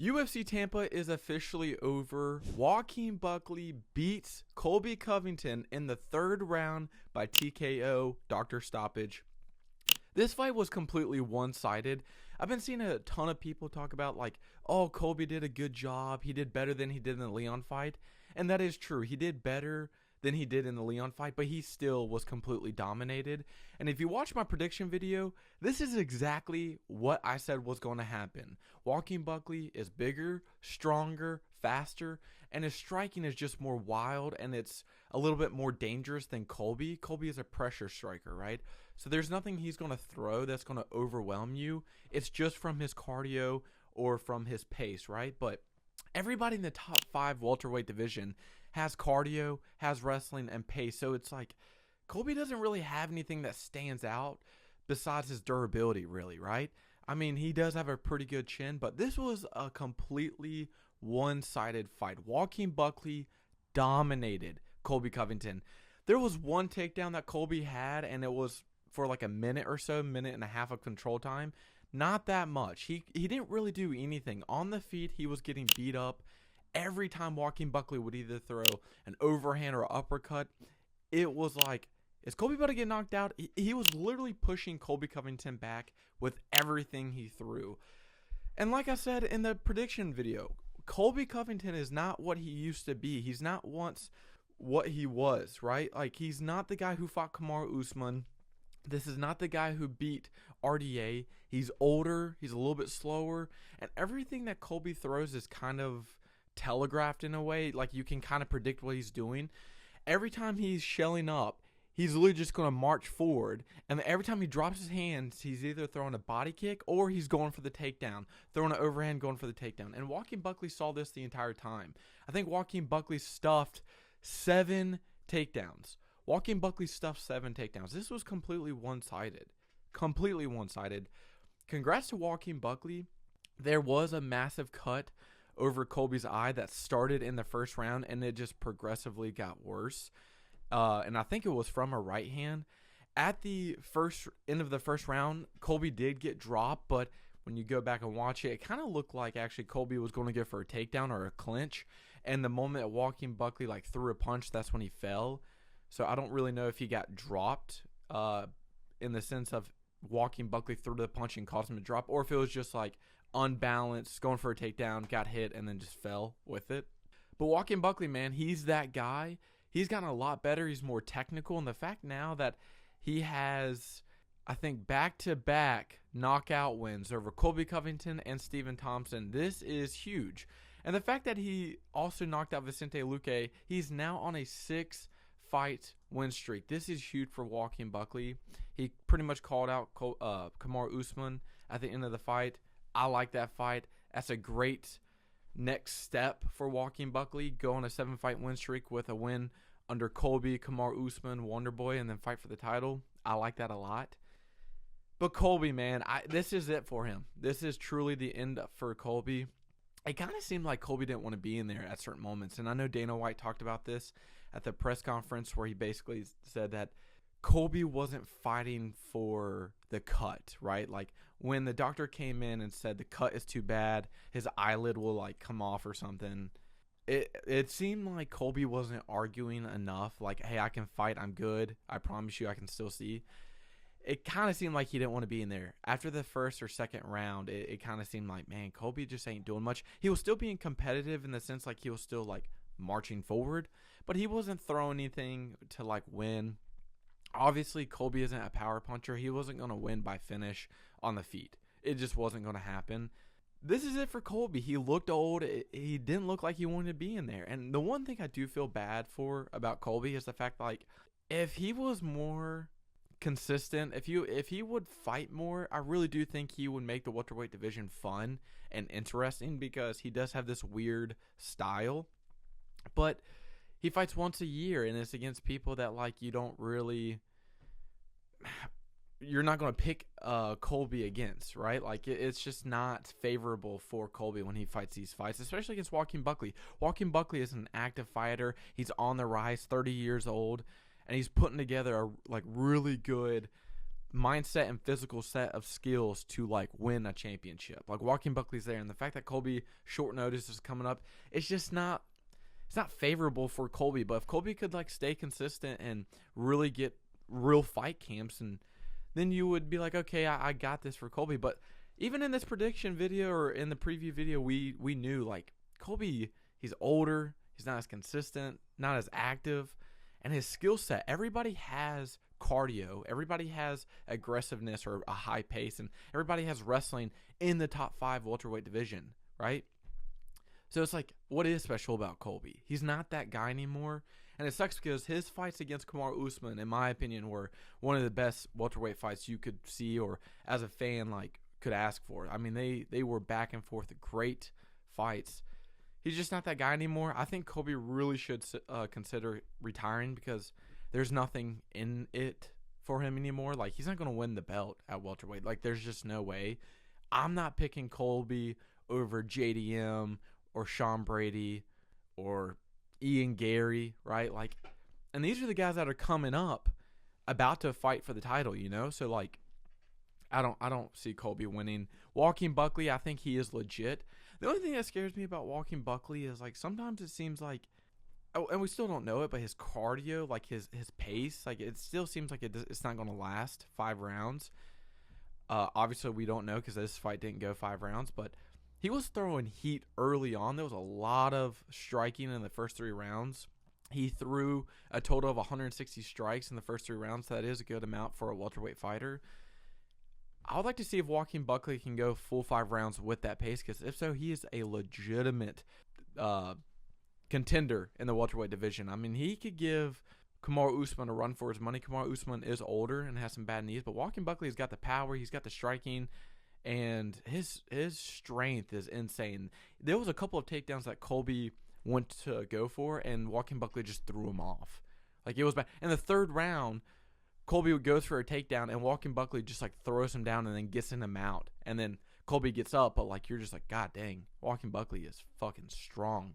UFC Tampa is officially over. Joaquin Buckley beats Colby Covington in the third round by TKO, doctor stoppage. This fight was completely one-sided. I've been seeing a ton of people talk about like, oh, Colby did a good job. He did better than he did in the Leon fight. And that is true. He did better than he did in the Leon fight, but he still was completely dominated. And if you watch my prediction video, this is exactly what I said was going to happen. Joaquin Buckley is bigger, stronger, faster, and his striking is just more wild, and it's a little bit more dangerous than Colby. Colby is a pressure striker, right? So there's nothing he's going to throw that's going to overwhelm you. It's just from his cardio or from his pace, right? But everybody in the top 5 welterweight division has cardio, has wrestling, and pace. So it's like Colby doesn't really have anything that stands out besides his durability, really, right? I mean, he does have a pretty good chin, but this was a completely one-sided fight. Joaquin Buckley dominated Colby Covington. There was one takedown that Colby had, and it was for like a minute or so, minute and a half of control time. Not that much. He didn't really do anything. On the feet, he was getting beat up. Every time Joaquin Buckley would either throw an overhand or uppercut, it was like, is Colby about to get knocked out? He was literally pushing Colby Covington back with everything he threw. And like I said in the prediction video, Colby Covington is not what he used to be. He's not once what he was, right? Like, he's not the guy who fought Kamaru Usman. This is not the guy who beat RDA. He's older. He's a little bit slower. And everything that Colby throws is kind of telegraphed in a way. Like, you can kind of predict what he's doing. Every time he's shelling up, he's literally just going to march forward. And every time he drops his hands, he's either throwing a body kick or he's going for the takedown. Throwing an overhand, going for the takedown. And Joaquin Buckley saw this the entire time. I think Joaquin Buckley stuffed 7 takedowns. Joaquin Buckley stuffed 7 takedowns. This was completely one-sided. Completely one-sided. Congrats to Joaquin Buckley. There was a massive cut over Colby's eye that started in the first round, and it just progressively got worse. And I think it was from a right hand. At the end of the first round, Colby did get dropped, but when you go back and watch it, it kind of looked like actually Colby was going to go for a takedown or a clinch. And the moment that Joaquin Buckley like threw a punch, that's when he fell. So I don't really know if he got dropped in the sense of Joaquin Buckley threw the punch and caused him to drop, or if it was just like unbalanced, going for a takedown, got hit, and then just fell with it. But Joaquin Buckley, man, he's that guy. He's gotten a lot better. He's more technical. And the fact now that he has, I think, back-to-back knockout wins over Colby Covington and Stephen Thompson, this is huge. And the fact that he also knocked out Vicente Luque, he's now on a 6-fight win streak. This is huge for Joaquin Buckley. He pretty much called out Kamaru Usman at the end of the fight. I like that fight. That's a great next step for Joaquin Buckley. Go on a 7-fight win streak with a win under Colby, Kamaru Usman, Wonderboy, and then fight for the title. I like that a lot. But Colby, man, this is it for him. This is truly the end for Colby. It kind of seemed like Colby didn't want to be in there at certain moments. And I know Dana White talked about this at the press conference where he basically said that Colby wasn't fighting for the cut, right? Like when the doctor came in and said the cut is too bad, his eyelid will like come off or something. It seemed like Colby wasn't arguing enough. Like, hey, I can fight. I'm good. I promise you I can still see. It kind of seemed like he didn't want to be in there. After the first or second round, it kind of seemed like, man, Colby just ain't doing much. He was still being competitive in the sense like he was still like marching forward, but he wasn't throwing anything to like win. Obviously, Colby isn't a power puncher. He wasn't going to win by finish on the feet. It just wasn't going to happen. This is it for Colby. He looked old. He didn't look like he wanted to be in there. And the one thing I do feel bad for about Colby is the fact, like, if he was more consistent, if he would fight more, I really do think he would make the welterweight division fun and interesting because he does have this weird style. But he fights once a year, and it's against people that, like, you're not going to pick Colby against, right? Like, it's just not favorable for Colby when he fights these fights, especially against Joaquin Buckley. Joaquin Buckley is an active fighter. He's on the rise, 30 years old, and he's putting together a, like, really good mindset and physical set of skills to like win a championship. Like Joaquin Buckley's there, and the fact that Colby short notice is coming up, it's just not favorable for Colby. But if Colby could like stay consistent and really get real fight camps, and then you would be like, okay, I got this for Colby. But even in this prediction video or in the preview video, we knew like Colby, he's older, he's not as consistent, not as active, and his skill set, everybody has cardio, everybody has aggressiveness or a high pace, and everybody has wrestling in the top 5 welterweight division, right? So it's like, what is special about Colby? He's not that guy anymore, and it sucks because his fights against Kamaru Usman, in my opinion, were one of the best welterweight fights you could see or as a fan like could ask for. I mean, they were back and forth, great fights. He's just not that guy anymore. I think Colby really should consider retiring because there's nothing in it for him anymore. Like, he's not going to win the belt at welterweight. Like, there's just no way. I'm not picking Colby over JDM or Sean Brady or Ian Gary, right? Like, and these are the guys that are coming up about to fight for the title, you know? So, like, I don't see Colby winning. Joaquin Buckley, I think he is legit. The only thing that scares me about Joaquin Buckley is, like, sometimes it seems like, and we still don't know it, but his cardio, like his pace, like it still seems like it's not going to last 5 rounds. Obviously, we don't know because this fight didn't go 5 rounds, but he was throwing heat early on. There was a lot of striking in the first 3 rounds. He threw a total of 160 strikes in the first 3 rounds. That is a good amount for a welterweight fighter. I would like to see if Joaquin Buckley can go full 5 rounds with that pace, because if so, he is a legitimate contender in the welterweight division. I mean, he could give Kamaru Usman a run for his money. Kamaru Usman is older and has some bad knees, but Joaquin Buckley has got the power, he's got the striking, and his strength is insane. There was a couple of takedowns that Colby went to go for, and Joaquin Buckley just threw him off. Like, it was bad. In the 3rd round, Colby goes for a takedown, and Joaquin Buckley just, like, throws him down and then gets him out. And then Colby gets up, but, like, you're just like, God dang, Joaquin Buckley is fucking strong.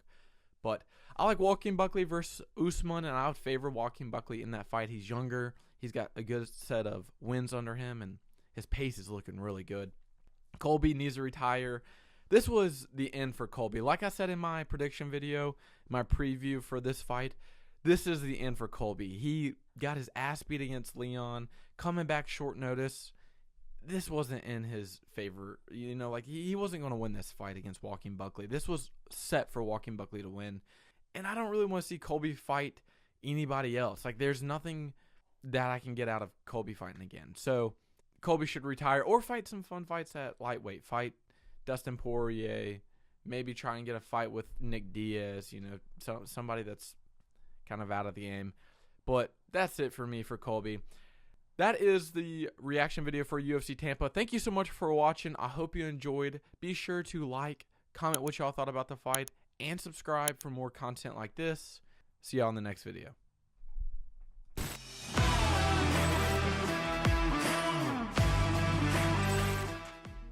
But I like Joaquin Buckley versus Usman, and I would favor Joaquin Buckley in that fight. He's younger. He's got a good set of wins under him, and his pace is looking really good. Colby needs to retire. This was the end for Colby. Like I said in my prediction video, my preview for this fight, this is the end for Colby. He got his ass beat against Leon, coming back short notice. This wasn't in his favor. You know, like, he wasn't going to win this fight against Joaquin Buckley. This was set for Joaquin Buckley to win. And I don't really want to see Colby fight anybody else. Like, there's nothing that I can get out of Colby fighting again. So, Colby should retire or fight some fun fights at lightweight. Fight Dustin Poirier. Maybe try and get a fight with Nick Diaz, you know, somebody that's kind of out of the game. But that's it for me for Colby. That is the reaction video for UFC Tampa. Thank you so much for watching. I hope you enjoyed. Be sure to like, comment what y'all thought about the fight, and subscribe for more content like this. See y'all in the next video.